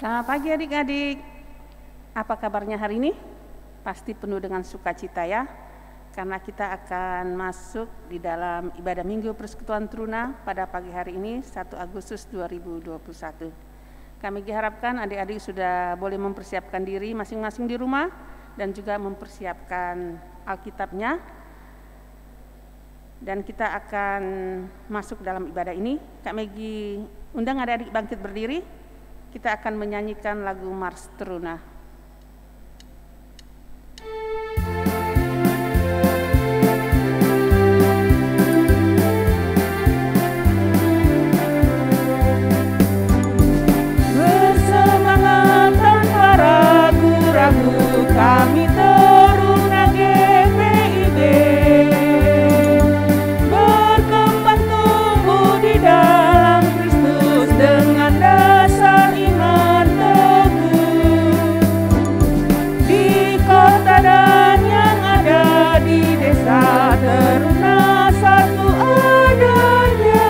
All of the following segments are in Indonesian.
Selamat pagi adik-adik. Apa kabarnya hari ini? Pasti penuh dengan sukacita ya. Karena kita akan masuk di dalam ibadah Minggu Persekutuan Truna pada pagi hari ini 1 Agustus 2021. Kami diharapkan adik-adik sudah boleh mempersiapkan diri masing-masing di rumah dan juga mempersiapkan Alkitabnya. Dan kita akan masuk dalam ibadah ini. Kak Megi undang adik-adik bangkit berdiri. Kita akan menyanyikan lagu Mars Truna. Bersemangat tanpa ragu-ragu kami Teruna GPIB, berkembang tumbuh di dalam Kristus dengan dasar iman teguh. Di kota dan yang ada di desa Teruna satu adanya,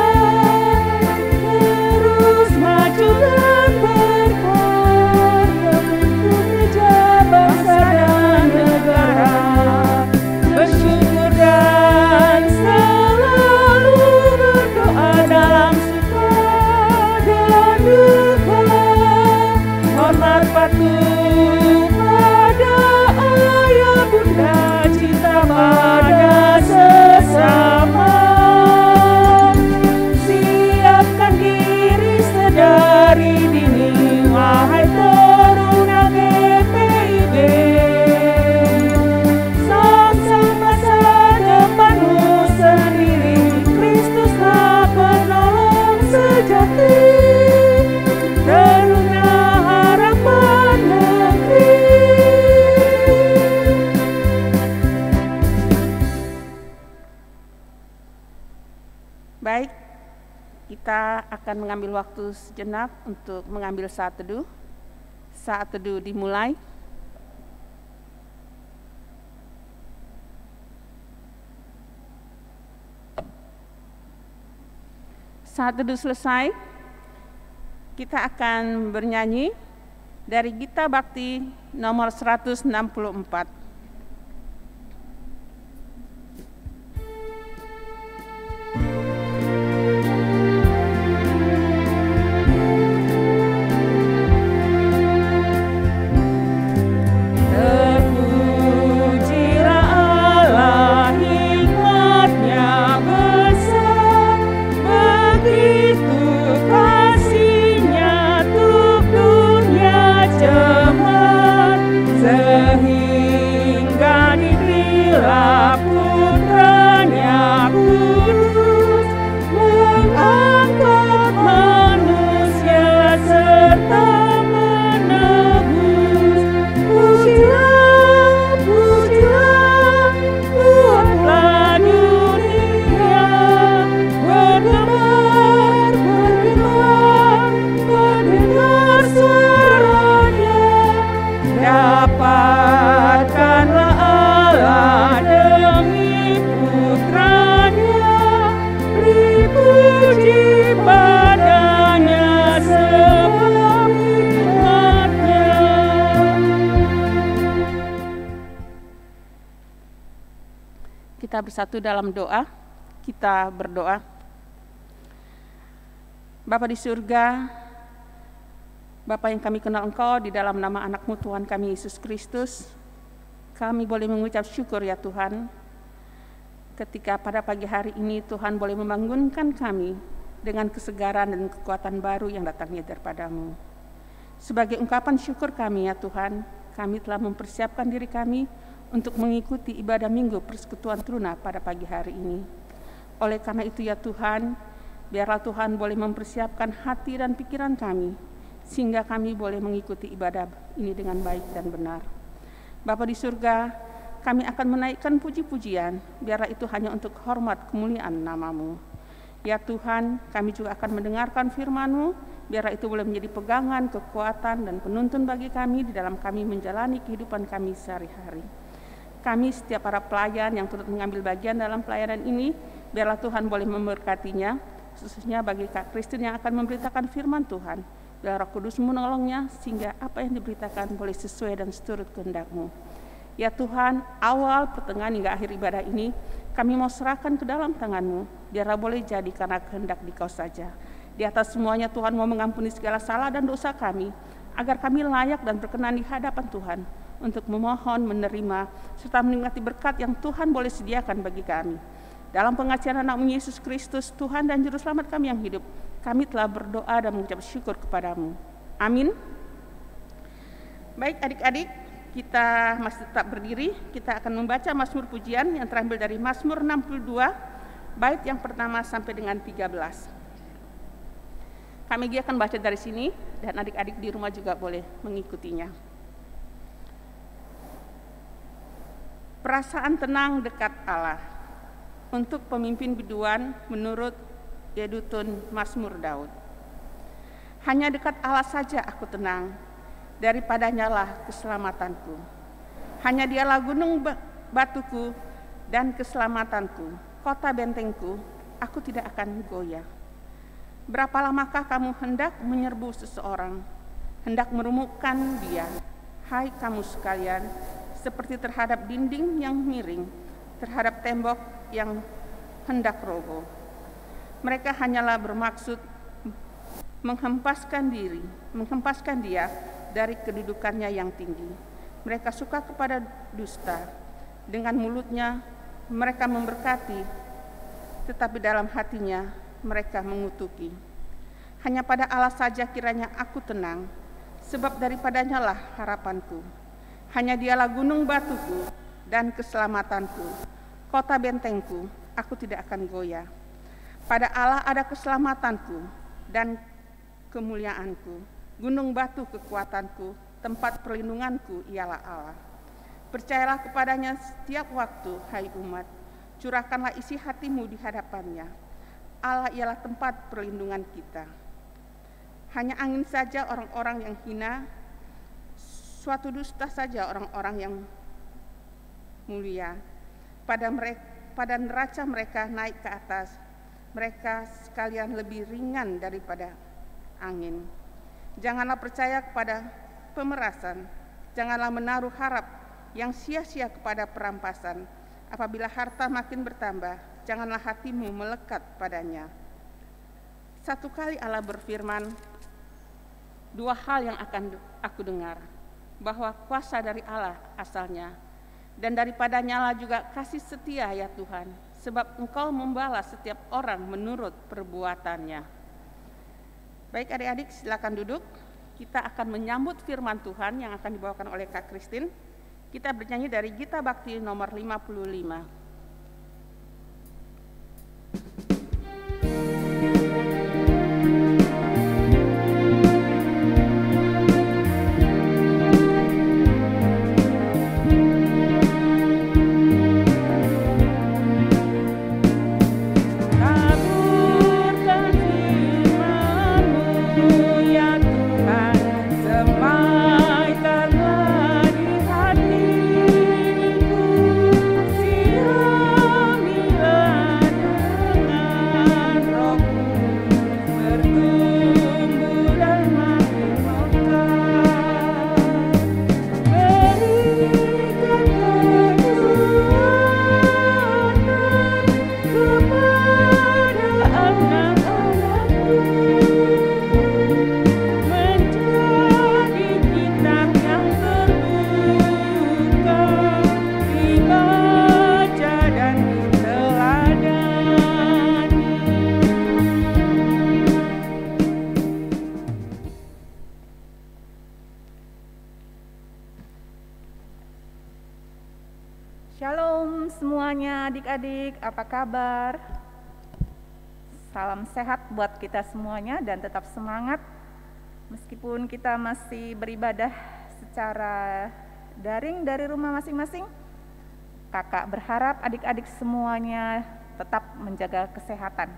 terus maju dan berkarya untuk menjaga bangsa dan negara, bersyukur dan selalu berdoa dalam suka dan duka, hormat patuh pada ayah bunda, cinta pada sesama. Siapkan diri sedari dini, wahai Teruna GPIB. Sangsang masa depanmu sendiri, Kristuslah penolong sejati. Teruna harapan negeri. Baik, kita akan mengambil waktu sejenak untuk mengambil saat teduh. Saat teduh dimulai. Saat teduh selesai, kita akan bernyanyi dari Gita Bakti nomor 164. Terpujilah Allah, hikmat-Nya besar, begitu kasih-Nya untuk dunia jemaat, sehingga diberilah putra-Nya kudus, mengangkat manusia serta menebus. Pujilah, pujilah, buatlah dunia berdebar, bergema, mendengar suaranya. Dapatkanlah Allah demi putranya, beri puji padanya sebab hikmat-Nya. Kita bersatu dalam doa. Kita berdoa. Bapa di surga, Bapa yang kami kenal Engkau di dalam nama anak-Mu Tuhan kami Yesus Kristus, kami boleh mengucap syukur ya Tuhan, ketika pada pagi hari ini Tuhan boleh membangunkan kami dengan kesegaran dan kekuatan baru yang datangnya daripada-Mu. Sebagai ungkapan syukur kami ya Tuhan, kami telah mempersiapkan diri kami untuk mengikuti ibadah Minggu Persekutuan Truna pada pagi hari ini. Oleh karena itu ya Tuhan, biarlah Tuhan boleh mempersiapkan hati dan pikiran kami, sehingga kami boleh mengikuti ibadah ini dengan baik dan benar. Bapa di surga, kami akan menaikkan puji-pujian, biarlah itu hanya untuk hormat kemuliaan nama-Mu. Ya Tuhan, kami juga akan mendengarkan firman-Mu, biarlah itu boleh menjadi pegangan, kekuatan, dan penuntun bagi kami di dalam kami menjalani kehidupan kami sehari-hari. Kami setiap para pelayan yang turut mengambil bagian dalam pelayanan ini, biarlah Tuhan boleh memberkatinya, khususnya bagi Kak Kristin yang akan memberitakan firman Tuhan. Biar Roh Kudus menolongnya sehingga apa yang diberitakan boleh sesuai dan seturut kehendak-Mu. Ya Tuhan, awal, pertengahan hingga akhir ibadah ini kami mau serahkan ke dalam tangan-Mu. Biarlah boleh jadi karena kehendak Dikau saja. Di atas semuanya Tuhan mau mengampuni segala salah dan dosa kami, agar kami layak dan berkenan di hadapan Tuhan untuk memohon, menerima, serta menikmati berkat yang Tuhan boleh sediakan bagi kami. Dalam pengajaran anak-Mu Yesus Kristus, Tuhan dan Juru Selamat kami yang hidup, kami telah berdoa dan mengucap syukur kepada-Mu. Amin. Baik adik-adik, kita masih tetap berdiri. Kita akan membaca Mazmur Pujian yang terambil dari Mazmur 62, bait yang pertama sampai dengan 13. Kami akan baca dari sini, dan adik-adik di rumah juga boleh mengikutinya. Perasaan tenang dekat Allah, untuk pemimpin biduan menurut Yedutun Mazmur Daud. Hanya dekat Allah saja aku tenang, daripadanya lah keselamatanku. Hanya Dialah gunung batuku dan keselamatanku, kota bentengku, aku tidak akan goyah. Berapa lamakah kamu hendak menyerbu seseorang, hendak merumukkan dia, hai kamu sekalian, seperti terhadap dinding yang miring, terhadap tembok yang hendak roboh. Mereka hanyalah bermaksud menghempaskan dia dari kedudukannya yang tinggi. Mereka suka kepada dusta. Dengan mulutnya mereka memberkati, tetapi dalam hatinya mereka mengutuki. Hanya pada Allah saja kiranya aku tenang, sebab daripadanya lah harapanku. Hanya Dialah gunung batuku dan keselamatanku, kota bentengku, aku tidak akan goyah. Pada Allah ada keselamatanku dan kemuliaanku, gunung batu kekuatanku, tempat perlindunganku ialah Allah. Percayalah kepadanya setiap waktu, hai umat, curahkanlah isi hatimu di hadapannya. Allah ialah tempat perlindungan kita. Hanya angin saja orang-orang yang hina, suatu dusta saja orang-orang yang mulia. Pada neraca mereka naik ke atas, mereka sekalian lebih ringan daripada angin. Janganlah percaya kepada pemerasan, janganlah menaruh harap yang sia-sia kepada perampasan. Apabila harta makin bertambah, janganlah hatimu melekat padanya. Satu kali Allah berfirman, dua hal yang akan aku dengar, bahwa kuasa dari Allah asalnya, dan daripadanya lah juga kasih setia ya Tuhan, sebab Engkau membalas setiap orang menurut perbuatannya. Baik adik-adik, silakan duduk. Kita akan menyambut firman Tuhan yang akan dibawakan oleh Kak Christine. Kita bernyanyi dari Gita Bakti nomor 55. Shalom semuanya adik-adik, apa kabar? Salam sehat buat kita semuanya dan tetap semangat. Meskipun kita masih beribadah secara daring dari rumah masing-masing, kakak berharap adik-adik semuanya tetap menjaga kesehatan.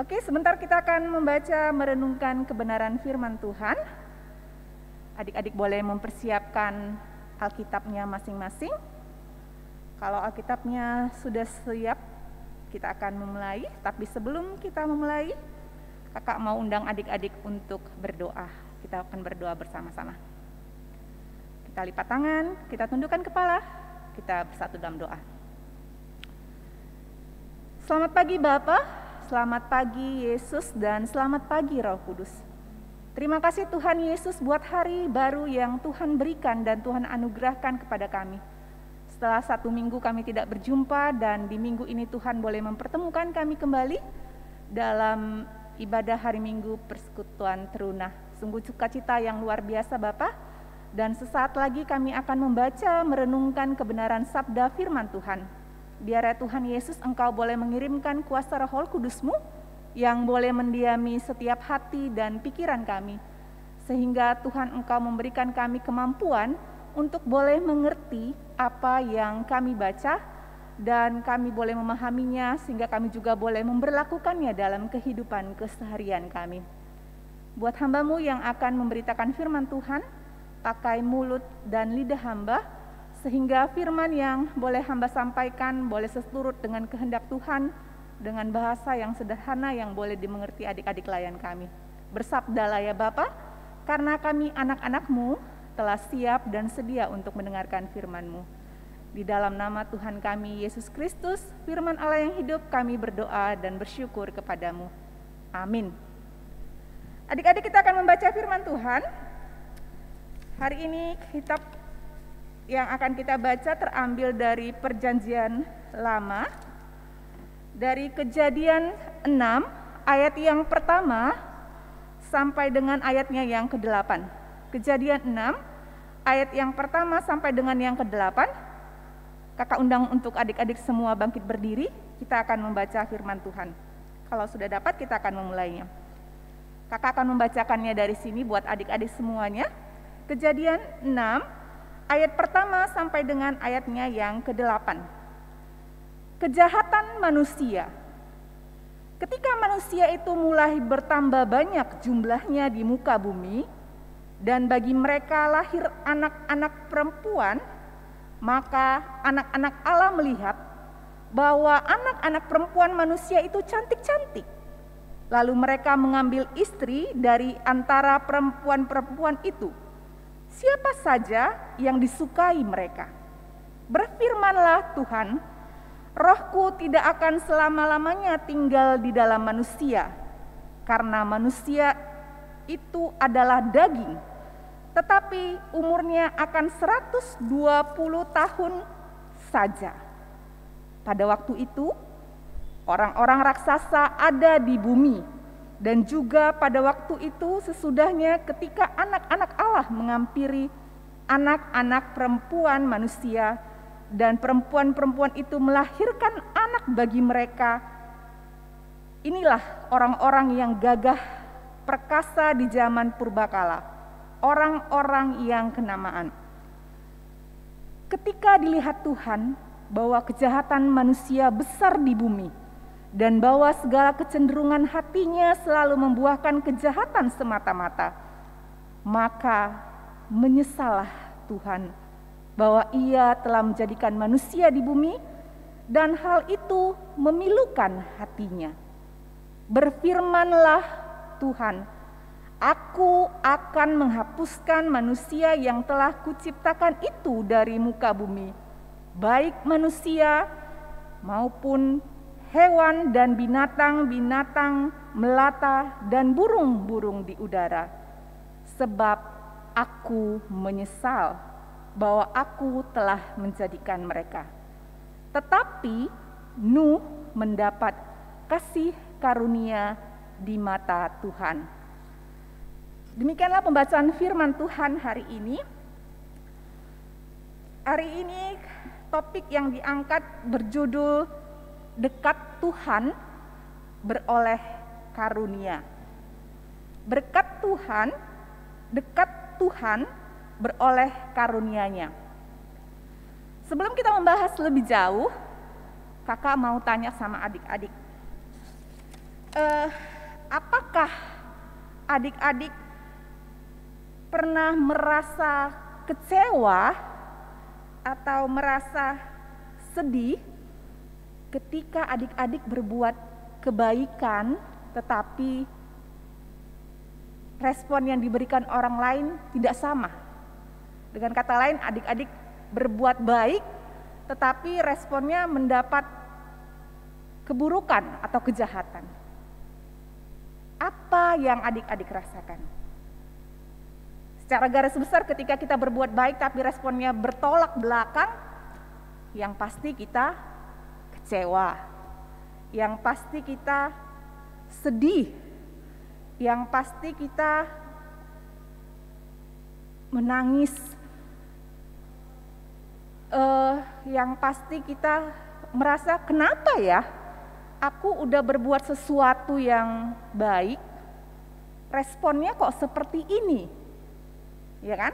Oke, sebentar kita akan membaca merenungkan kebenaran firman Tuhan. Adik-adik boleh mempersiapkan Alkitabnya masing-masing. Kalau Alkitabnya sudah siap, kita akan memulai. Tapi sebelum kita memulai, Kakak mau undang adik-adik untuk berdoa. Kita akan berdoa bersama-sama. Kita lipat tangan, kita tundukkan kepala, kita bersatu dalam doa. Selamat pagi Bapa, selamat pagi Yesus, dan selamat pagi Roh Kudus. Terima kasih Tuhan Yesus buat hari baru yang Tuhan berikan dan Tuhan anugerahkan kepada kami. Setelah 1 minggu kami tidak berjumpa, dan di minggu ini Tuhan boleh mempertemukan kami kembali dalam ibadah hari Minggu Persekutuan Teruna. Sungguh sukacita yang luar biasa Bapa, dan sesaat lagi kami akan membaca, merenungkan kebenaran sabda firman Tuhan. Biar ya Tuhan Yesus, Engkau boleh mengirimkan kuasa Roh Kudus-Mu yang boleh mendiami setiap hati dan pikiran kami, sehingga Tuhan Engkau memberikan kami kemampuan untuk boleh mengerti apa yang kami baca, dan kami boleh memahaminya sehingga kami juga boleh memberlakukannya dalam kehidupan keseharian kami. Buat hamba-Mu yang akan memberitakan firman Tuhan, pakai mulut dan lidah hamba, sehingga firman yang boleh hamba sampaikan boleh seturut dengan kehendak Tuhan, dengan bahasa yang sederhana yang boleh dimengerti adik-adik layan kami. Bersabdalah ya Bapa, karena kami anak-anak-Mu telah siap dan sedia untuk mendengarkan firman-Mu. Di dalam nama Tuhan kami, Yesus Kristus, firman Allah yang hidup, kami berdoa dan bersyukur kepadamu. Amin. Adik-adik, kita akan membaca firman Tuhan. Hari ini kitab yang akan kita baca terambil dari Perjanjian Lama, dari Kejadian 6, ayat yang pertama, sampai dengan ayatnya yang ke-8. Kejadian 6, ayat yang pertama sampai dengan yang ke-8. Kakak undang untuk adik-adik semua bangkit berdiri, kita akan membaca firman Tuhan. Kalau sudah dapat, kita akan memulainya. Kakak akan membacakannya dari sini buat adik-adik semuanya. Kejadian 6, ayat pertama sampai dengan ayatnya yang ke-8. Kejahatan manusia. Ketika manusia itu mulai bertambah banyak jumlahnya di muka bumi, dan bagi mereka lahir anak-anak perempuan, maka anak-anak Allah melihat bahwa anak-anak perempuan manusia itu cantik-cantik. Lalu mereka mengambil istri dari antara perempuan-perempuan itu, siapa saja yang disukai mereka. Berfirmanlah Tuhan, Rohku tidak akan selama-lamanya tinggal di dalam manusia, karena manusia itu adalah daging, tetapi umurnya akan 120 tahun saja. Pada waktu itu, orang-orang raksasa ada di bumi, dan juga pada waktu itu sesudahnya ketika anak-anak Allah mengampiri anak-anak perempuan manusia, dan perempuan-perempuan itu melahirkan anak bagi mereka. Inilah orang-orang yang gagah perkasa di zaman purbakala, orang-orang yang kenamaan. Ketika dilihat Tuhan bahwa kejahatan manusia besar di bumi, dan bahwa segala kecenderungan hatinya selalu membuahkan kejahatan semata-mata, maka menyesallah Tuhan bahwa Ia telah menjadikan manusia di bumi, dan hal itu memilukan hatinya. Berfirmanlah Tuhan, Aku akan menghapuskan manusia yang telah kuciptakan itu dari muka bumi, baik manusia maupun hewan dan binatang-binatang melata dan burung-burung di udara. Sebab aku menyesal bahwa aku telah menjadikan mereka. Tetapi Nuh mendapat kasih karunia di mata Tuhan. Demikianlah pembacaan firman Tuhan hari ini. Hari ini topik yang diangkat berjudul Dekat Tuhan beroleh karunia. Berkat Tuhan, dekat Tuhan beroleh karunia-Nya. Sebelum kita membahas lebih jauh, kakak mau tanya sama adik-adik. Apakah adik-adik pernah merasa kecewa atau merasa sedih ketika adik-adik berbuat kebaikan tetapi respon yang diberikan orang lain tidak sama. Dengan kata lain, adik-adik berbuat baik, tetapi responnya mendapat keburukan atau kejahatan. Apa yang adik-adik rasakan? Secara garis besar, ketika kita berbuat baik tapi responnya bertolak belakang, yang pasti kita kecewa, yang pasti kita sedih, yang pasti kita menangis, yang pasti kita merasa, kenapa ya aku udah berbuat sesuatu yang baik, responnya kok seperti ini, ya kan?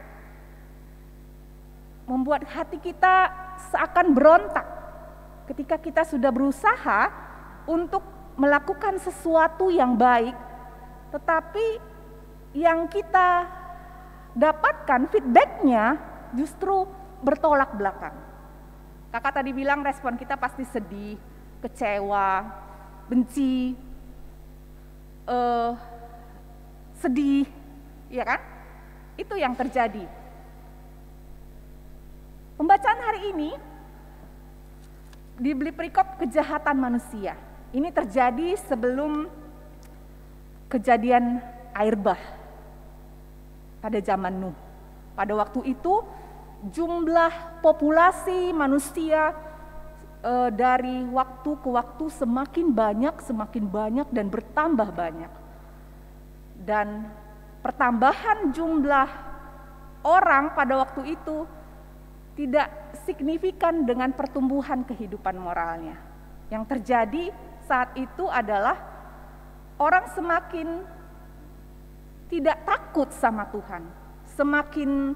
Membuat hati kita seakan berontak ketika kita sudah berusaha untuk melakukan sesuatu yang baik, tetapi yang kita dapatkan feedbacknya justru bertolak belakang. Kakak tadi bilang respon kita pasti sedih, kecewa, benci, sedih, ya kan? Itu yang terjadi. Pembacaan hari ini diberi perikop kejahatan manusia. Ini terjadi sebelum kejadian air bah pada zaman Nuh. Pada waktu itu jumlah populasi manusia dari waktu ke waktu semakin banyak dan bertambah banyak. Dan pertambahan jumlah orang pada waktu itu tidak signifikan dengan pertumbuhan kehidupan moralnya. Yang terjadi saat itu adalah orang semakin tidak takut sama Tuhan, semakin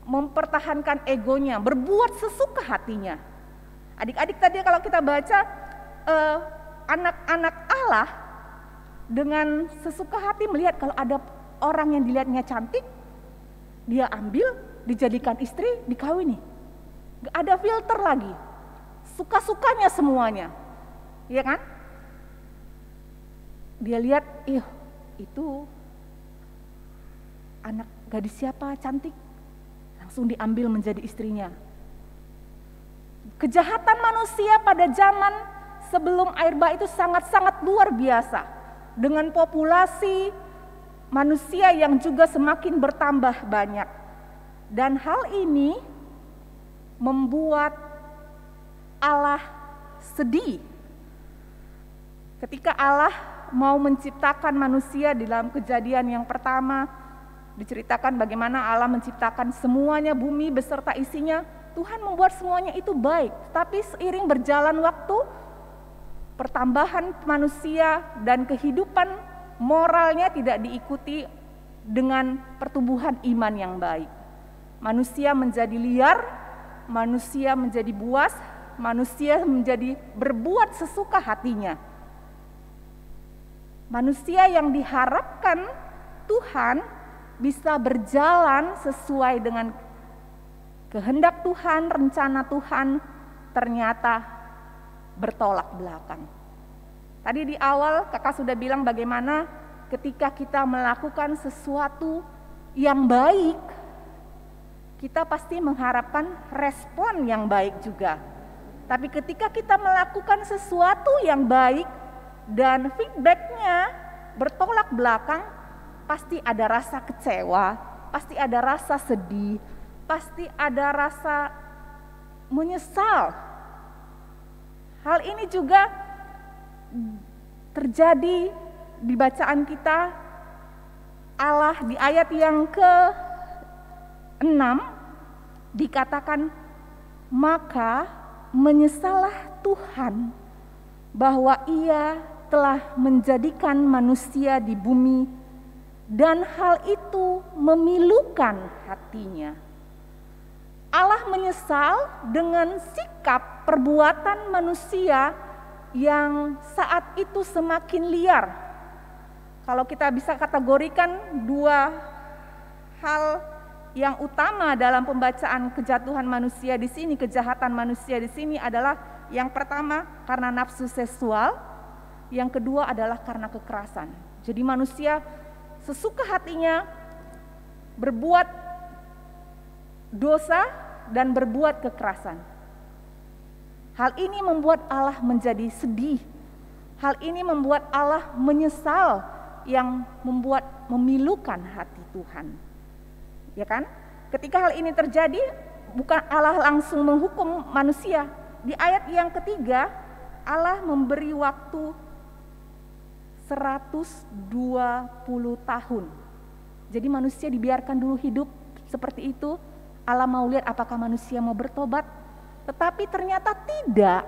mempertahankan egonya, berbuat sesuka hatinya. Adik-adik tadi kalau kita baca anak-anak Allah dengan sesuka hati melihat kalau ada orang yang dilihatnya cantik, dia ambil, dijadikan istri, dikawini. Gak ada filter lagi, suka-sukanya semuanya, ya kan? Dia lihat, itu anak gadis siapa cantik, langsung diambil menjadi istrinya. Kejahatan manusia pada zaman sebelum air bah itu sangat-sangat luar biasa, dengan populasi manusia yang juga semakin bertambah banyak. Dan hal ini membuat Allah sedih. Ketika Allah mau menciptakan manusia di dalam kejadian yang pertama, diceritakan bagaimana Allah menciptakan semuanya, bumi beserta isinya. Tuhan membuat semuanya itu baik, tapi seiring berjalan waktu, pertambahan manusia dan kehidupan moralnya tidak diikuti dengan pertumbuhan iman yang baik. Manusia menjadi liar, manusia menjadi buas, manusia menjadi berbuat sesuka hatinya. Manusia yang diharapkan Tuhan bisa berjalan sesuai dengan kehendak Tuhan, rencana Tuhan, ternyata bertolak belakang. Tadi di awal kakak sudah bilang bagaimana ketika kita melakukan sesuatu yang baik, kita pasti mengharapkan respon yang baik juga. Tapi ketika kita melakukan sesuatu yang baik dan feedbacknya bertolak belakang, pasti ada rasa kecewa, pasti ada rasa sedih, pasti ada rasa menyesal. Hal ini juga terjadi di bacaan kita. Allah di ayat yang ke-6 dikatakan, maka menyesallah Tuhan bahwa Ia telah menjadikan manusia di bumi dan hal itu memilukan hatinya. Allah menyesal dengan sikap perbuatan manusia yang saat itu semakin liar. Kalau kita bisa kategorikan dua hal yang utama dalam pembacaan kejatuhan manusia di sini, kejahatan manusia di sini adalah yang pertama karena nafsu seksual, yang kedua adalah karena kekerasan. Jadi manusia sesuka hatinya berbuat dosa dan berbuat kekerasan. Hal ini membuat Allah menjadi sedih. Hal ini membuat Allah menyesal, yang membuat memilukan hati Tuhan. Ya kan? Ketika hal ini terjadi, bukan Allah langsung menghukum manusia. Di ayat yang ketiga, Allah memberi waktu 120 tahun. Jadi manusia dibiarkan dulu hidup seperti itu. Allah mau lihat apakah manusia mau bertobat. Tetapi ternyata tidak.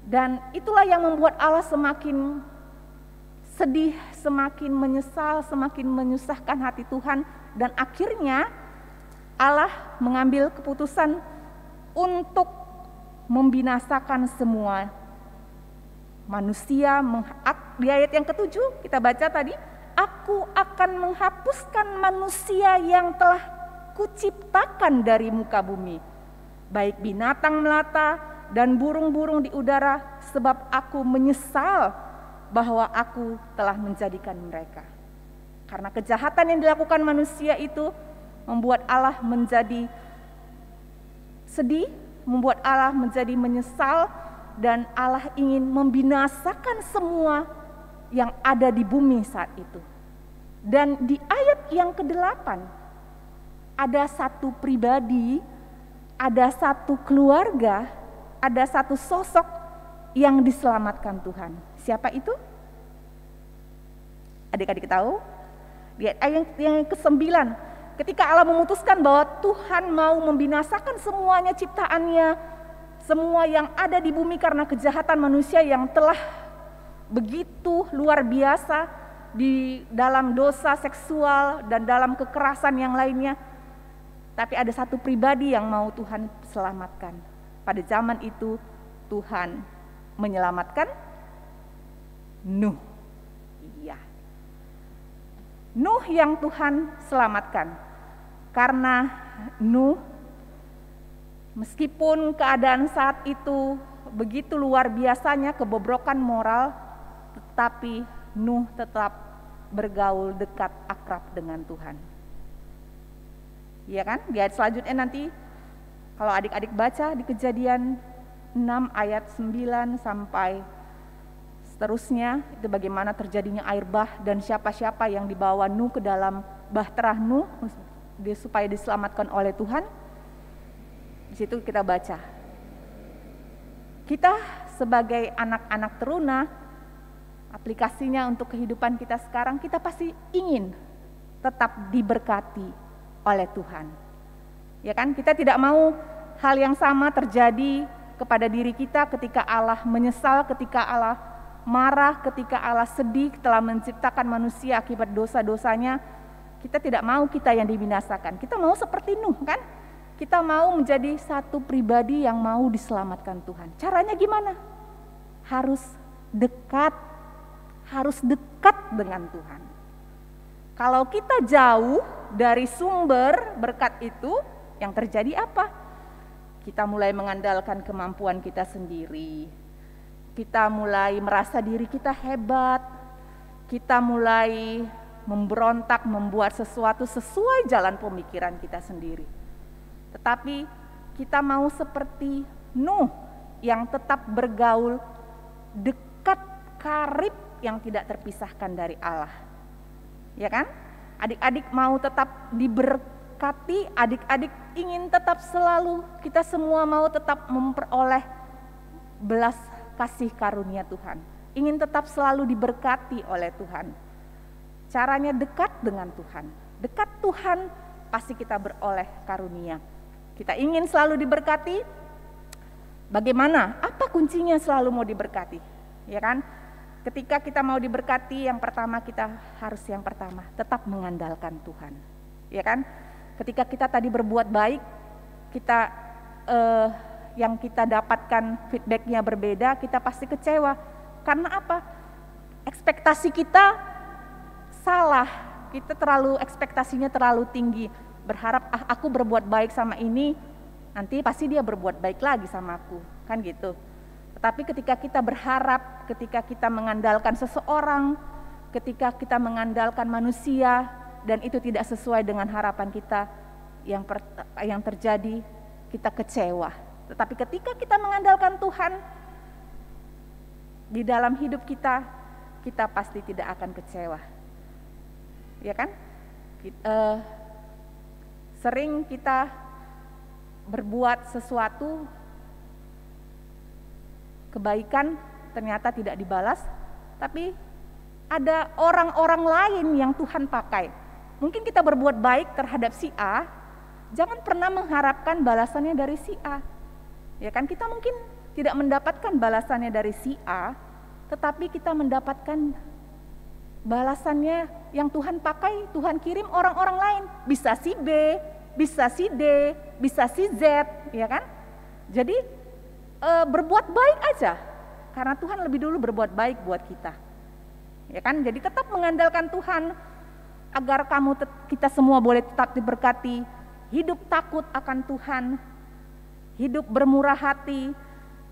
Dan itulah yang membuat Allah semakin sedih, semakin menyesal, semakin menyusahkan hati Tuhan. Dan akhirnya Allah mengambil keputusan untuk membinasakan semua manusia. Di ayat yang ke-7 kita baca tadi, aku akan menghapuskan manusia yang telah kuciptakan dari muka bumi, baik binatang melata dan burung-burung di udara, sebab aku menyesal bahwa aku telah menjadikan mereka. Karena kejahatan yang dilakukan manusia itu membuat Allah menjadi sedih, membuat Allah menjadi menyesal, dan Allah ingin membinasakan semua yang ada di bumi saat itu. Dan di ayat yang ke-8 ada satu pribadi, ada satu keluarga, ada satu sosok yang diselamatkan Tuhan. Siapa itu? Adik-adik tahu? Di ayat yang ke-9, ketika Allah memutuskan bahwa Tuhan mau membinasakan semuanya ciptaannya, semua yang ada di bumi karena kejahatan manusia yang telah begitu luar biasa di dalam dosa seksual dan dalam kekerasan yang lainnya. Tapi ada satu pribadi yang mau Tuhan selamatkan. Pada zaman itu Tuhan menyelamatkan Nuh. Iya. Nuh yang Tuhan selamatkan. Karena Nuh, meskipun keadaan saat itu begitu luar biasanya kebobrokan moral, tetapi Nuh tetap bergaul dekat akrab dengan Tuhan. Iya kan? Di ayat selanjutnya nanti kalau adik-adik baca di Kejadian 6 ayat 9 sampai seterusnya, itu bagaimana terjadinya air bah dan siapa-siapa yang dibawa Nuh ke dalam bahtera Nuh supaya diselamatkan oleh Tuhan. Di situ kita baca. Kita sebagai anak-anak teruna, aplikasinya untuk kehidupan kita sekarang, kita pasti ingin tetap diberkati oleh Tuhan. Ya kan? Kita tidak mau hal yang sama terjadi kepada diri kita ketika Allah menyesal, ketika Allah marah, ketika Allah sedih telah menciptakan manusia akibat dosa-dosanya. Kita tidak mau kita yang dibinasakan. Kita mau seperti Nuh kan? Kita mau menjadi satu pribadi yang mau diselamatkan Tuhan. Caranya gimana? Harus dekat dengan Tuhan. Kalau kita jauh dari sumber berkat itu, yang terjadi apa? Kita mulai mengandalkan kemampuan kita sendiri. Kita mulai merasa diri kita hebat. Kita mulai memberontak, membuat sesuatu sesuai jalan pemikiran kita sendiri. Tetapi kita mau seperti Nuh yang tetap bergaul dekat, karib, yang tidak terpisahkan dari Allah. Ya kan? Adik-adik mau tetap diberkati, adik-adik ingin tetap selalu, kita semua mau tetap memperoleh belas kasih karunia Tuhan. Ingin tetap selalu diberkati oleh Tuhan. Caranya dekat dengan Tuhan. Dekat Tuhan pasti kita beroleh karunia. Kita ingin selalu diberkati. Bagaimana? Apa kuncinya selalu mau diberkati? Ya kan? Ketika kita mau diberkati, yang pertama kita harus tetap mengandalkan Tuhan. Ya kan? Ketika kita tadi berbuat baik, kita yang kita dapatkan feedbacknya berbeda, kita pasti kecewa. Karena apa? Ekspektasi kita salah. Kita ekspektasinya terlalu tinggi. Berharap aku berbuat baik sama ini, nanti pasti dia berbuat baik lagi sama aku. Kan gitu. Tetapi ketika kita berharap, ketika kita mengandalkan seseorang, ketika kita mengandalkan manusia dan itu tidak sesuai dengan harapan kita, yang terjadi kita kecewa. Tetapi ketika kita mengandalkan Tuhan di dalam hidup kita, kita pasti tidak akan kecewa. Ya kan? Sering kita berbuat sesuatu kebaikan ternyata tidak dibalas, tapi ada orang-orang lain yang Tuhan pakai. Mungkin kita berbuat baik terhadap si A, jangan pernah mengharapkan balasannya dari si A. Ya kan, kita mungkin tidak mendapatkan balasannya dari si A, tetapi kita mendapatkan balasannya yang Tuhan pakai, Tuhan kirim orang-orang lain. Bisa si B, bisa si D, bisa si Z, ya kan? Jadi berbuat baik aja, karena Tuhan lebih dulu berbuat baik buat kita. Ya kan? Jadi tetap mengandalkan Tuhan agar kita semua boleh tetap diberkati, hidup takut akan Tuhan, hidup bermurah hati,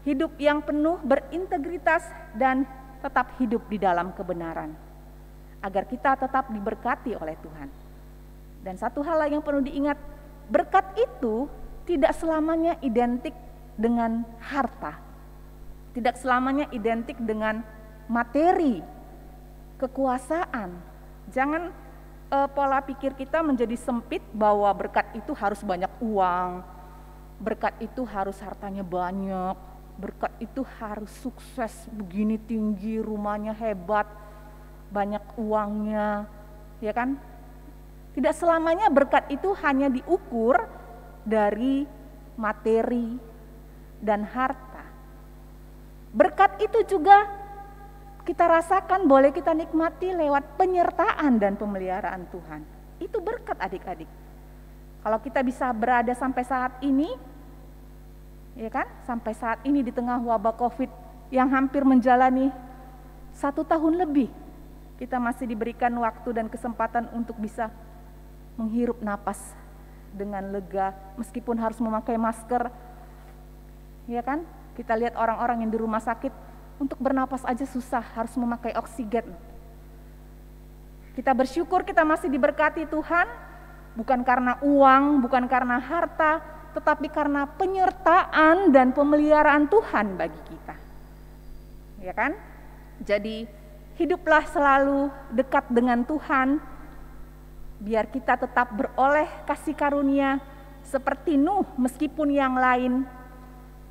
hidup yang penuh berintegritas, dan tetap hidup di dalam kebenaran, agar kita tetap diberkati oleh Tuhan. Dan satu hal yang perlu diingat, berkat itu tidak selamanya identik dengan harta, tidak selamanya identik dengan materi, kekuasaan. Jangan pola pikir kita menjadi sempit bahwa berkat itu harus banyak uang, berkat itu harus hartanya banyak, berkat itu harus sukses begini tinggi, rumahnya hebat, banyak uangnya, ya kan? Tidak selamanya berkat itu hanya diukur dari materi dan harta. Berkat itu juga kita rasakan, boleh kita nikmati lewat penyertaan dan pemeliharaan Tuhan. Itu berkat adik-adik. Kalau kita bisa berada sampai saat ini, ya kan, sampai saat ini di tengah wabah COVID yang hampir menjalani 1 tahun lebih, kita masih diberikan waktu dan kesempatan untuk bisa menghirup napas dengan lega, meskipun harus memakai masker. Ya kan? Kita lihat orang-orang yang di rumah sakit untuk bernapas aja susah, harus memakai oksigen. Kita bersyukur kita masih diberkati Tuhan, bukan karena uang, bukan karena harta, tetapi karena penyertaan dan pemeliharaan Tuhan bagi kita. Ya kan? Jadi hiduplah selalu dekat dengan Tuhan, biar kita tetap beroleh kasih karunia seperti Nuh, meskipun yang lain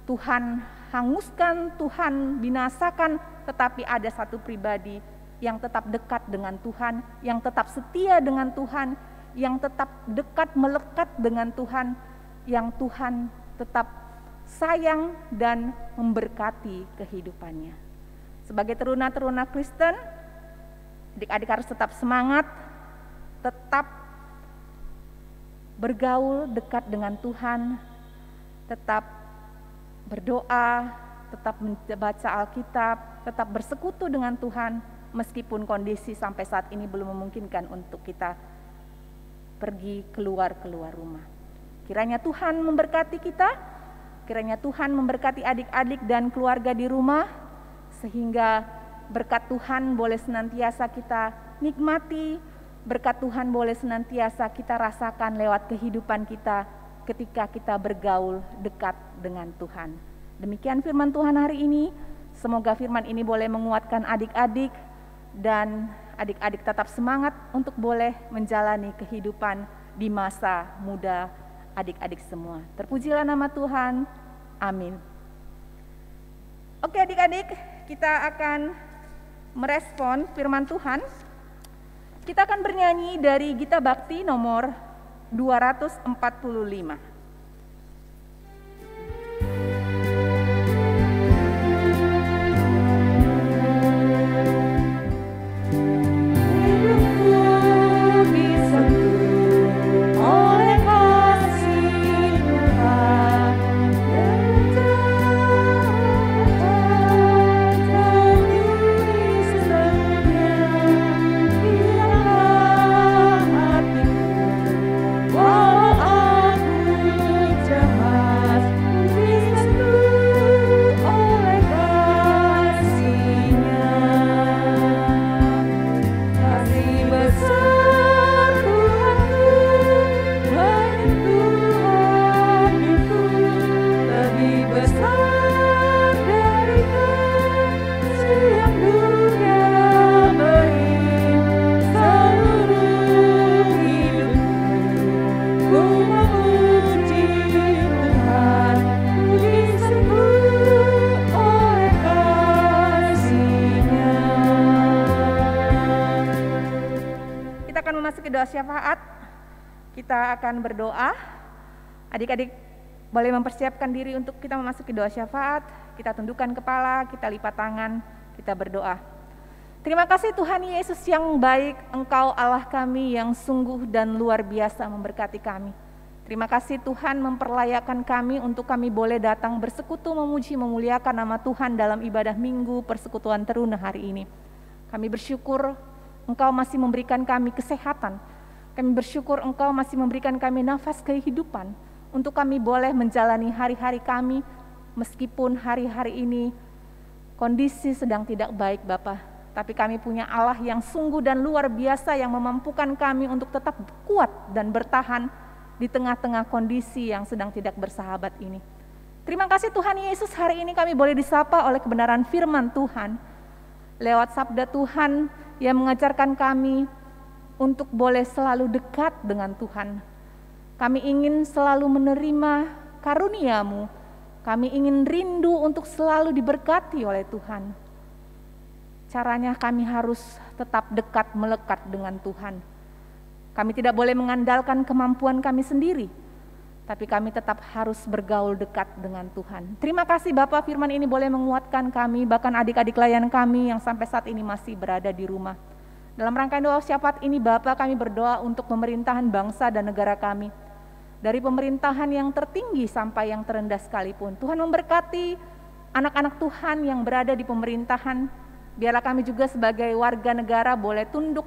Tuhan hanguskan, Tuhan binasakan, tetapi ada satu pribadi yang tetap dekat dengan Tuhan, yang tetap setia dengan Tuhan, yang tetap dekat melekat dengan Tuhan, yang Tuhan tetap sayang dan memberkati kehidupannya. Sebagai teruna-teruna Kristen, adik-adik harus tetap semangat, tetap bergaul dekat dengan Tuhan, tetap berdoa, tetap membaca Alkitab, tetap bersekutu dengan Tuhan, meskipun kondisi sampai saat ini belum memungkinkan untuk kita pergi keluar rumah. Kiranya Tuhan memberkati kita, kiranya Tuhan memberkati adik-adik dan keluarga di rumah, sehingga berkat Tuhan boleh senantiasa kita nikmati, berkat Tuhan boleh senantiasa kita rasakan lewat kehidupan kita ketika kita bergaul dekat dengan Tuhan. Demikian firman Tuhan hari ini. Semoga firman ini boleh menguatkan adik-adik dan adik-adik tetap semangat untuk boleh menjalani kehidupan di masa muda adik-adik semua. Terpujilah nama Tuhan. Amin. Oke adik-adik, kita akan merespon firman Tuhan. Kita akan bernyanyi dari Gita Bakti nomor 245. Aku doa syafaat, kita akan berdoa. Adik-adik boleh mempersiapkan diri untuk kita memasuki doa syafaat. Kita tundukkan kepala, kita lipat tangan, kita berdoa. Terima kasih Tuhan Yesus yang baik, Engkau Allah kami yang sungguh dan luar biasa memberkati kami. Terima kasih Tuhan memperlayakan kami untuk kami boleh datang bersekutu memuji memuliakan nama Tuhan dalam ibadah minggu persekutuan teruna hari ini. Kami bersyukur Engkau masih memberikan kami kesehatan. Kami bersyukur Engkau masih memberikan kami nafas kehidupan untuk kami boleh menjalani hari-hari kami meskipun hari-hari ini kondisi sedang tidak baik Bapa. Tapi kami punya Allah yang sungguh dan luar biasa yang memampukan kami untuk tetap kuat dan bertahan di tengah-tengah kondisi yang sedang tidak bersahabat ini. Terima kasih Tuhan Yesus, hari ini kami boleh disapa oleh kebenaran firman Tuhan. Lewat sabda Tuhan yang mengajarkan kami untuk boleh selalu dekat dengan Tuhan. Kami ingin selalu menerima karunia-Mu. Kami ingin rindu untuk selalu diberkati oleh Tuhan. Caranya kami harus tetap dekat melekat dengan Tuhan. Kami tidak boleh mengandalkan kemampuan kami sendiri, tapi kami tetap harus bergaul dekat dengan Tuhan. Terima kasih Bapak, firman ini boleh menguatkan kami, bahkan adik-adik layan kami yang sampai saat ini masih berada di rumah. Dalam rangkaian doa syafaat ini Bapak, kami berdoa untuk pemerintahan bangsa dan negara kami. Dari pemerintahan yang tertinggi sampai yang terendah sekalipun. Tuhan memberkati anak-anak Tuhan yang berada di pemerintahan. Biarlah kami juga sebagai warga negara boleh tunduk,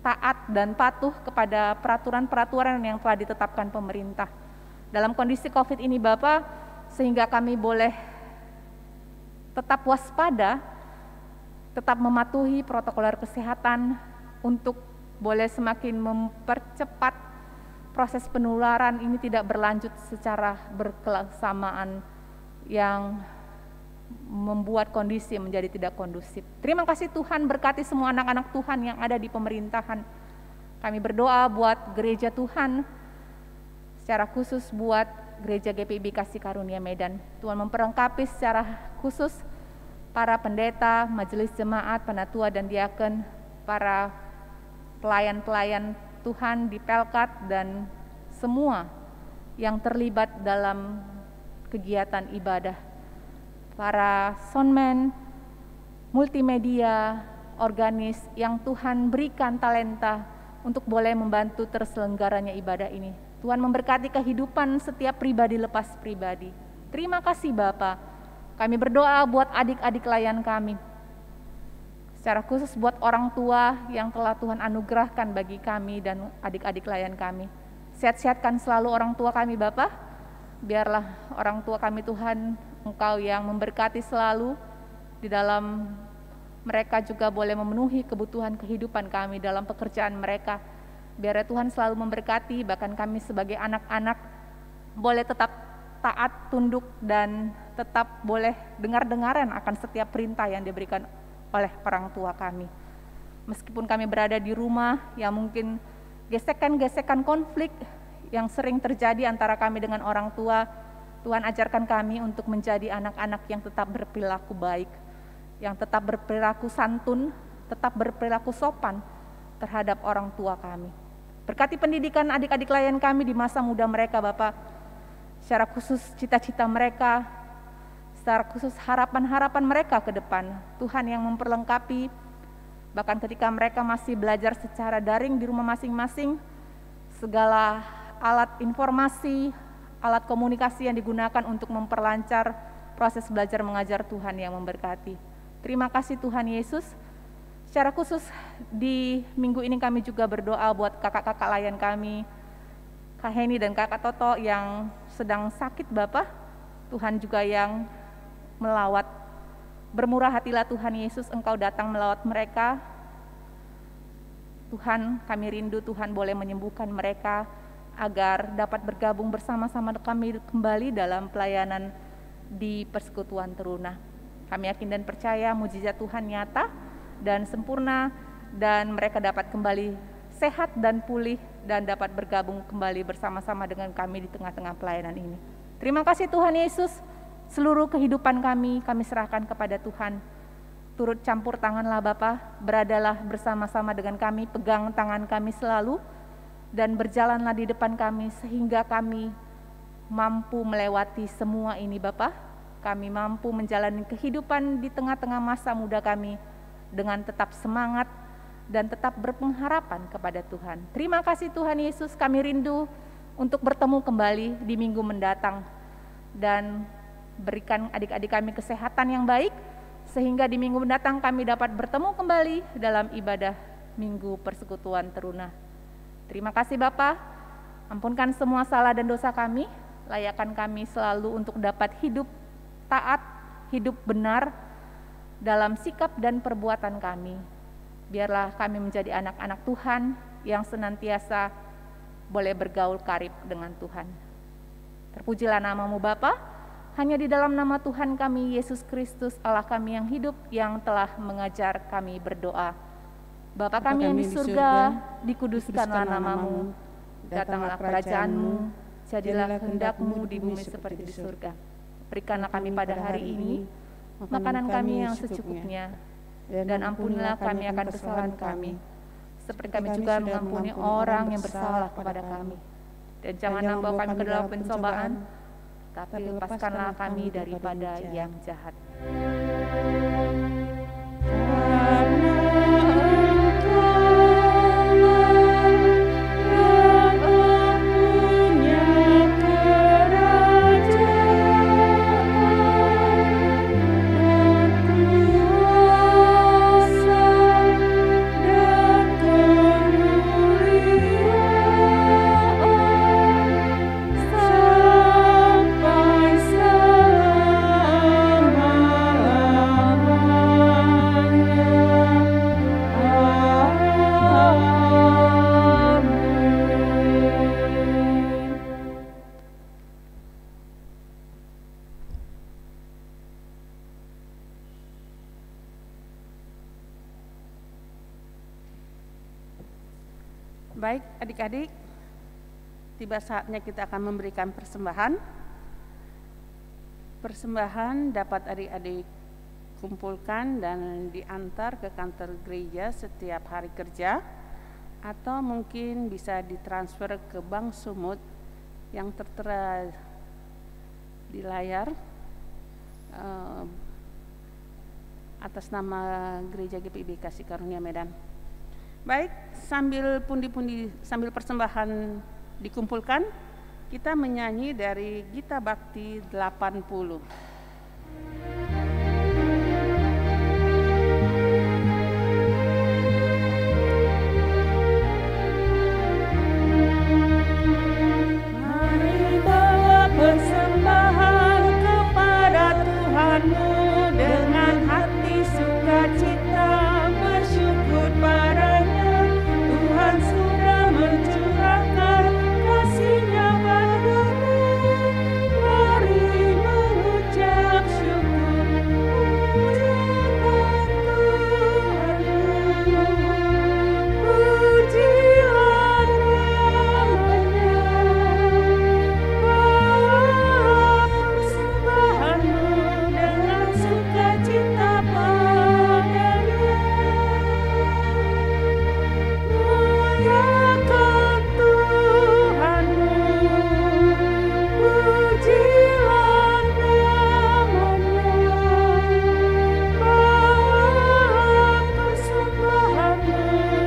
taat dan patuh kepada peraturan-peraturan yang telah ditetapkan pemerintah. Dalam kondisi COVID ini Bapak, sehingga kami boleh tetap waspada, tetap mematuhi protokol kesehatan untuk boleh semakin mempercepat proses penularan ini tidak berlanjut secara berkesamaan yang membuat kondisi menjadi tidak kondusif. Terima kasih Tuhan, berkati semua anak-anak Tuhan yang ada di pemerintahan. Kami berdoa buat gereja Tuhan, secara khusus buat gereja GPIB Kasih Karunia Medan. Tuhan memperlengkapi secara khusus para pendeta, majelis jemaat, penatua dan diaken, para pelayan-pelayan Tuhan di Pelkat dan semua yang terlibat dalam kegiatan ibadah. Para soundman, multimedia, organis yang Tuhan berikan talenta untuk boleh membantu terselenggaranya ibadah ini. Tuhan memberkati kehidupan setiap pribadi lepas pribadi. Terima kasih Bapa. Kami berdoa buat adik-adik layan kami. Secara khusus buat orang tua yang telah Tuhan anugerahkan bagi kami dan adik-adik layan kami. Sehat-sehatkan selalu orang tua kami Bapa. Biarlah orang tua kami Tuhan, Engkau yang memberkati selalu di dalam mereka juga boleh memenuhi kebutuhan kehidupan kami dalam pekerjaan mereka. Biar Tuhan selalu memberkati, bahkan kami sebagai anak-anak boleh tetap taat, tunduk, dan tetap boleh dengar-dengaran akan setiap perintah yang diberikan oleh orang tua kami. Meskipun kami berada di rumah yang mungkin gesekan-gesekan konflik yang sering terjadi antara kami dengan orang tua, Tuhan ajarkan kami untuk menjadi anak-anak yang tetap berperilaku baik, yang tetap berperilaku santun, tetap berperilaku sopan terhadap orang tua kami. Berkati pendidikan adik-adik layan kami di masa muda mereka Bapak, secara khusus cita-cita mereka, secara khusus harapan-harapan mereka ke depan. Tuhan yang memperlengkapi, bahkan ketika mereka masih belajar secara daring di rumah masing-masing, segala alat informasi, alat komunikasi yang digunakan untuk memperlancar proses belajar mengajar Tuhan yang memberkati. Terima kasih Tuhan Yesus. Secara khusus di minggu ini kami juga berdoa buat kakak-kakak layan kami, Kak Heni dan Kakak Toto yang sedang sakit Bapak. Tuhan juga yang melawat. Bermurah hatilah Tuhan Yesus, Engkau datang melawat mereka. Tuhan, kami rindu Tuhan boleh menyembuhkan mereka, agar dapat bergabung bersama-sama kami kembali dalam pelayanan di persekutuan teruna. Kami yakin dan percaya mujizat Tuhan nyata dan sempurna, dan mereka dapat kembali sehat dan pulih, dan dapat bergabung kembali bersama-sama dengan kami di tengah-tengah pelayanan ini. Terima kasih Tuhan Yesus, seluruh kehidupan kami serahkan kepada Tuhan. turut campur tanganlah Bapa, beradalah bersama-sama dengan kami, pegang tangan kami selalu, dan berjalanlah di depan kami sehingga kami mampu melewati semua ini Bapa. Kami mampu menjalani kehidupan di tengah-tengah masa muda kami dengan tetap semangat dan tetap berpengharapan kepada Tuhan. Terima kasih Tuhan Yesus, kami rindu untuk bertemu kembali di minggu mendatang, dan berikan adik-adik kami kesehatan yang baik, sehingga di minggu mendatang kami dapat bertemu kembali dalam ibadah Minggu Persekutuan Teruna. Terima kasih Bapa, ampunkan semua salah dan dosa kami, layakkan kami selalu untuk dapat hidup taat, hidup benar dalam sikap dan perbuatan kami. Biarlah kami menjadi anak-anak Tuhan yang senantiasa boleh bergaul karib dengan Tuhan. Terpujilah nama-Mu Bapa. Hanya di dalam nama Tuhan kami, Yesus Kristus, Allah kami yang hidup, yang telah mengajar kami berdoa. Bapa kami yang di surga, dikuduskanlah nama-Mu, datanglah kerajaan-Mu, jadilah kehendak-Mu di bumi seperti di surga. Berikanlah kami pada hari ini makanan kami yang secukupnya, dan ampunilah kami akan kesalahan kami, seperti kami juga mengampuni orang yang bersalah kepada kami. Dan jangan membawa kami ke dalam pencobaan, tapi lepaskanlah kami daripada yang jahat. Baik adik-adik, tiba saatnya kita akan memberikan persembahan. Persembahan dapat adik-adik kumpulkan dan diantar ke kantor gereja setiap hari kerja, atau mungkin bisa ditransfer ke Bank Sumut yang tertera di layar atas nama Gereja GPIB Kasih Karunia Medan. Baik, sambil pundi-pundi, sambil persembahan dikumpulkan, kita menyanyi dari Gita Bakti 80. Mari bawa persembahan kepada Tuhanmu dengan hati sukacita, bersyukur padanya. Tuhan sudah mencurahkan kasih-Nya padanya. Mari mengucap syukur, pujilah Tuhan. Pujilah namanya. Bawa persembahanmu dengan sukacita padanya. Muliakan Tuhanmu, pujilah namanya. Bawa persembahanmu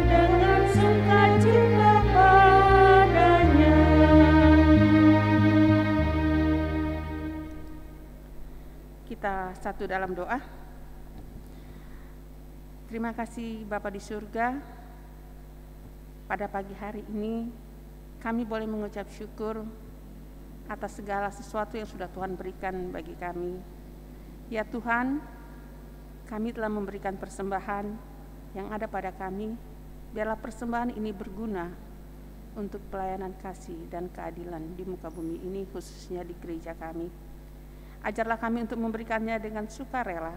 dengan sukacita padanya. Kita satu dalam doa. Terima kasih Bapa di surga, pada pagi hari ini kami boleh mengucap syukur atas segala sesuatu yang sudah Tuhan berikan bagi kami. Ya Tuhan, kami telah memberikan persembahan yang ada pada kami. Biarlah persembahan ini berguna untuk pelayanan kasih dan keadilan di muka bumi ini, khususnya di gereja kami. Ajarlah kami untuk memberikannya dengan sukarela,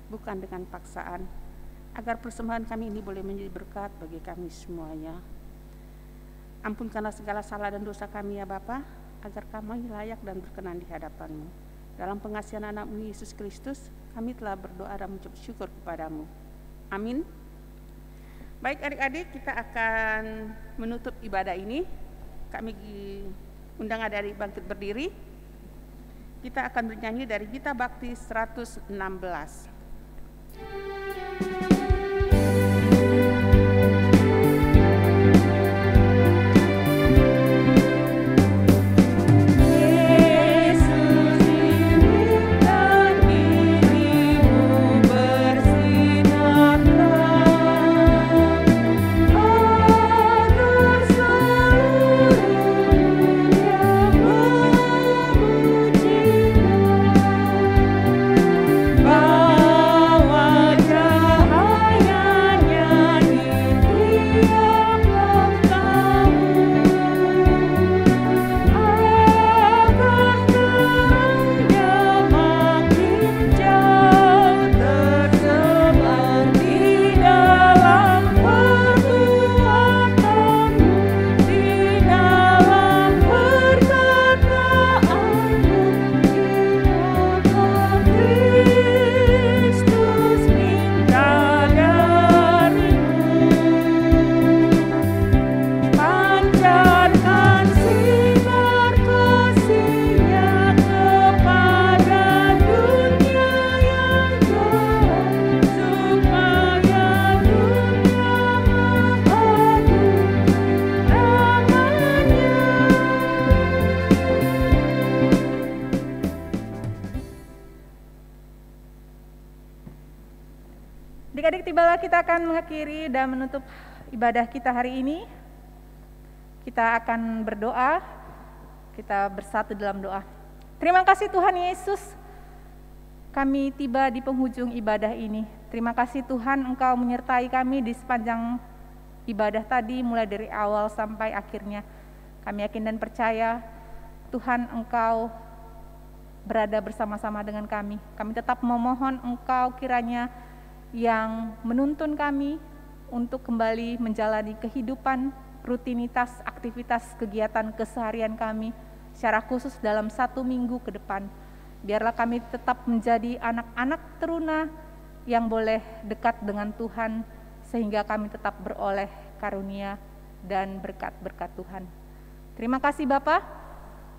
bukan dengan paksaan, agar persembahan kami ini boleh menjadi berkat bagi kami semuanya. Ampunkanlah segala salah dan dosa kami ya Bapa, agar kami layak dan berkenan di hadapan-Mu. Dalam pengasihan anak-Mu Yesus Kristus, Kami telah berdoa dan mengucap syukur kepadamu. Amin. Baik adik-adik, kita akan menutup ibadah ini. Kami undang adik-adik bangkit berdiri. Kita akan bernyanyi dari Gita Bakti 116. Adik-adik, tibalah kita akan mengakhiri dan menutup ibadah kita hari ini. Kita akan berdoa, kita bersatu dalam doa. Terima kasih Tuhan Yesus, kami tiba di penghujung ibadah ini. Terima kasih Tuhan, Engkau menyertai kami di sepanjang ibadah tadi, mulai dari awal sampai akhirnya. Kami yakin dan percaya Tuhan, Engkau berada bersama-sama dengan kami. Kami tetap memohon Engkau kiranya yang menuntun kami untuk kembali menjalani kehidupan, rutinitas, aktivitas, kegiatan keseharian kami, secara khusus dalam 1 minggu ke depan. Biarlah kami tetap menjadi anak-anak teruna yang boleh dekat dengan Tuhan, sehingga kami tetap beroleh karunia dan berkat-berkat Tuhan. Terima kasih Bapa,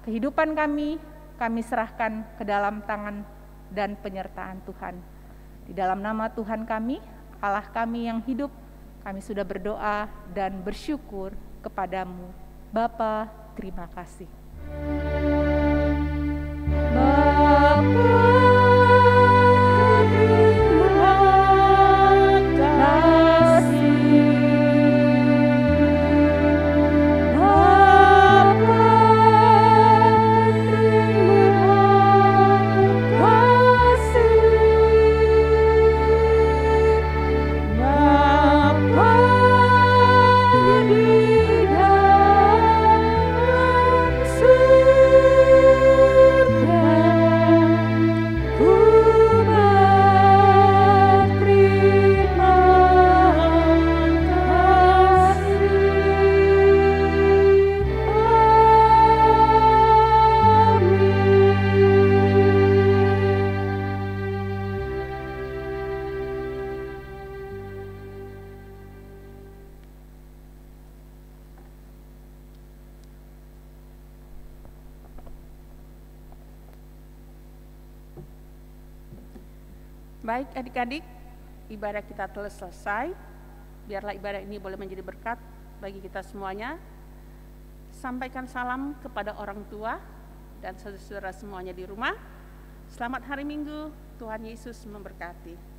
kehidupan kami serahkan ke dalam tangan dan penyertaan Tuhan. Di dalam nama Tuhan kami, Allah kami yang hidup, kami sudah berdoa dan bersyukur kepadamu. Bapa, terima kasih. Baik adik-adik, ibadah kita telah selesai. Biarlah ibadah ini boleh menjadi berkat bagi kita semuanya. Sampaikan salam kepada orang tua dan saudara-saudara semuanya di rumah. Selamat hari Minggu, Tuhan Yesus memberkati.